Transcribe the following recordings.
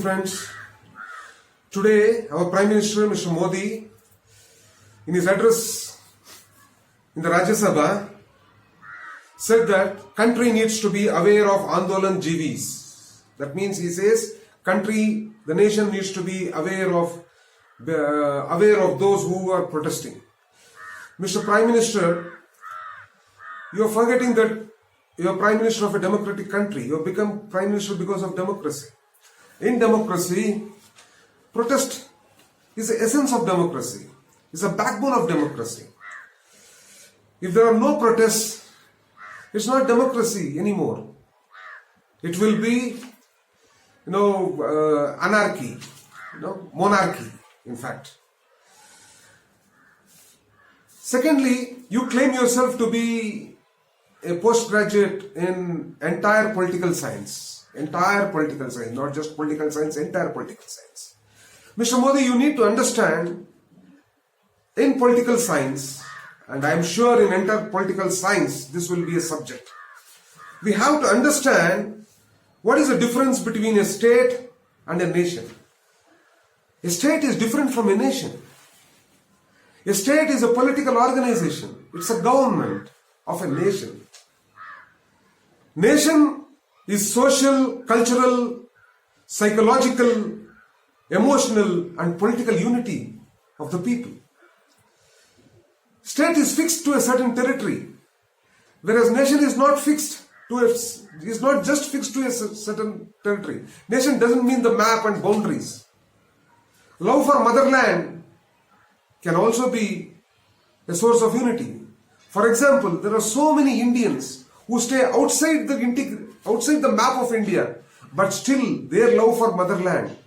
friends. Today, our Prime Minister, Mr. Modi, in his address in the Rajya Sabha, said that country needs to be aware of Andolan GVs. That means he says, the nation needs to be aware of those who are protesting. Mr. Prime Minister, you are forgetting that you are Prime Minister of a democratic country. You have become Prime Minister because of democracy. In democracy, protest is the essence of democracy. It's a backbone of democracy. If there are no protests, it's not democracy anymore. It will be, anarchy, monarchy, in fact. Secondly, you claim yourself to be a postgraduate in entire political science, not just political science, entire political science. Mr. Modi, you need to understand in political science, and I am sure in entire political science, this will be a subject. We have to understand what is the difference between a state and a nation. A state is different from a nation. A state is a political organization. It's a government of a nation. Nation is social, cultural, psychological, emotional and political unity of the people. State is fixed to a certain territory, whereas nation is not just fixed to a certain territory. Nation doesn't mean the map and boundaries. Love for motherland can also be a source of unity. For example, there are so many Indians who stay outside the map of India, but still their love for motherland,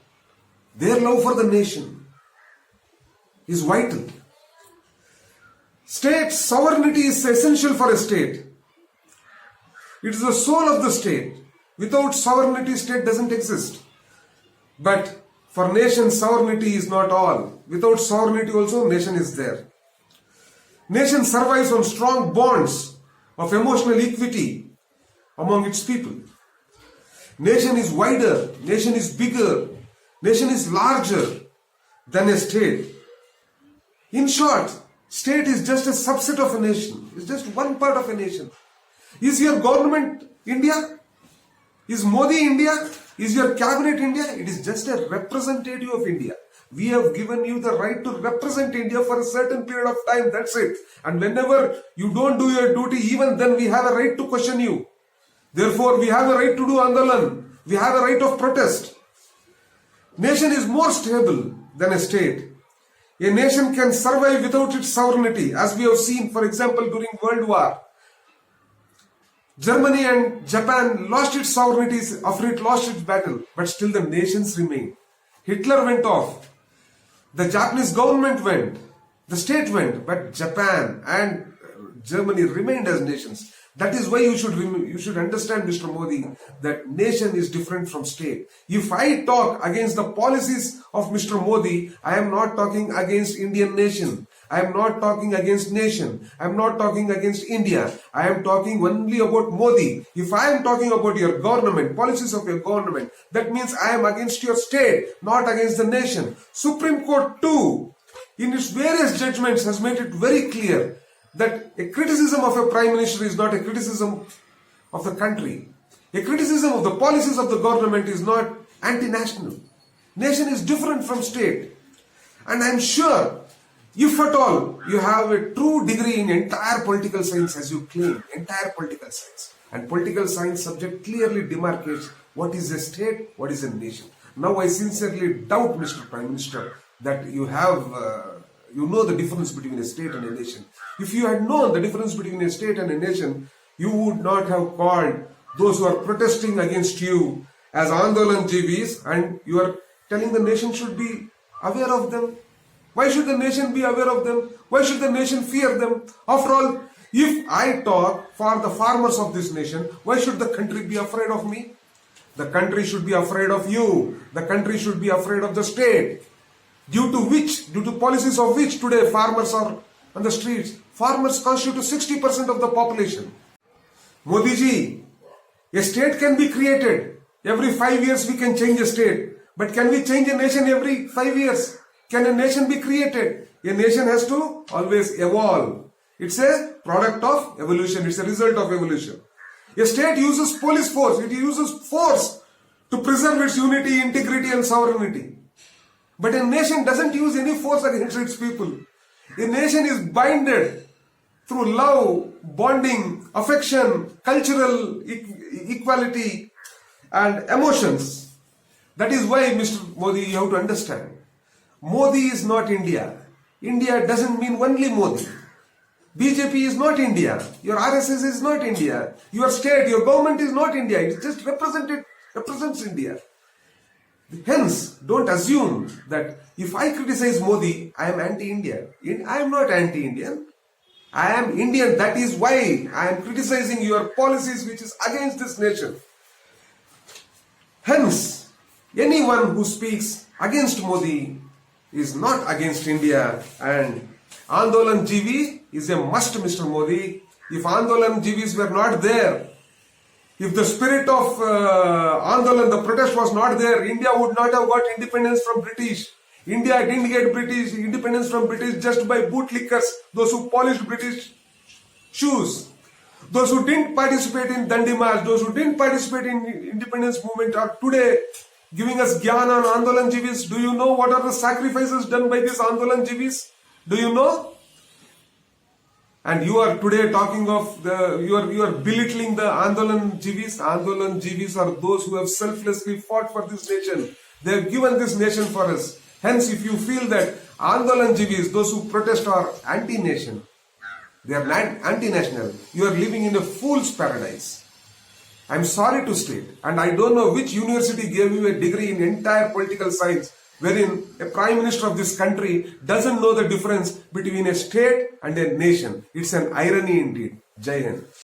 their love for the nation is vital. State sovereignty is essential for a state. It is the soul of the state. Without sovereignty, state doesn't exist. But for nation, sovereignty is not all. Without sovereignty also, nation is there. Nation survives on strong bonds of emotional equity among its people. Nation is wider, nation is bigger, nation is larger than a state. In short, state is just a subset of a nation. It's just one part of a nation. Is your government India? Is Modi India? Is your cabinet India? It is just a representative of India. We have given you the right to represent India for a certain period of time. That's it. And whenever you don't do your duty, even then we have a right to question you. Therefore, we have a right to do Andolan. We have a right of protest. Nation is more stable than a state. A nation can survive without its sovereignty, as we have seen, for example, during World War. Germany and Japan lost its sovereignty after it lost its battle, but still the nations remain. Hitler went off. The Japanese government went. The state went, but Japan and Germany remained as nations. That is why you should understand, Mr. Modi, that nation is different from state. If I talk against the policies of Mr. Modi, I am not talking against Indian nation. I am not talking against nation. I am not talking against India. I am talking only about Modi. If I am talking about your government, policies of your government, that means I am against your state, not against the nation. Supreme Court too, in its various judgments, has made it very clear that a criticism of a Prime Minister is not a criticism of the country. A criticism of the policies of the government is not anti-national. Nation is different from state. And I am sure, if at all you have a true degree in entire political science, as you claim, entire political science, and political science subject clearly demarcates what is a state, what is a nation. Now I sincerely doubt, Mr. Prime Minister, that you know the difference between a state and a nation. If you had known the difference between a state and a nation, you would not have called those who are protesting against you as Andolan GVs, and you are telling the nation should be aware of them. Why should the nation be aware of them? Why should the nation fear them? After all, if I talk for the farmers of this nation, why should the country be afraid of me? The country should be afraid of you. The country should be afraid of the state. Due to policies of which today farmers are on the streets. Farmers constitute 60% of the population. Modi ji, a state can be created. Every 5 years we can change a state. But can we change a nation every 5 years? Can a nation be created? A nation has to always evolve. It's a product of evolution. It's a result of evolution. A state uses police force. It uses force to preserve its unity, integrity and sovereignty. But a nation doesn't use any force against its people. A nation is binded through love, bonding, affection, cultural equality and emotions. That is why, Mr. Modi, you have to understand. Modi is not India. India doesn't mean only Modi. BJP is not India. Your RSS is not India. Your state, your government is not India. It just represents India. Hence, don't assume that if I criticize Modi, I am anti-Indian. I am not anti-Indian. I am Indian. That is why I am criticizing your policies which is against this nation. Hence, anyone who speaks against Modi is not against India, and Andolan GV is a must, Mr. Modi. If Andolan GVs were not there, if the spirit of Andolan, the protest was not there, India would not have got independence from British. India didn't get British independence from British just by bootlickers, those who polished British shoes. Those who didn't participate in Dandi March, those who didn't participate in independence movement are today giving us gyan on Andolan GVs. Do you know what are the sacrifices done by these Andolan GVs? Do you know? And you are today talking of you are belittling the Andolan GVs. Andolan GVs are those who have selflessly fought for this nation. They have given this nation for us. Hence, if you feel that Andolan GVs, those who protest, are anti-nation, they are anti-national, you are living in a fool's paradise. I'm sorry to state, and I don't know which university gave you a degree in entire political science, wherein a prime minister of this country doesn't know the difference between a state and a nation. It's an irony indeed. Jai Hind.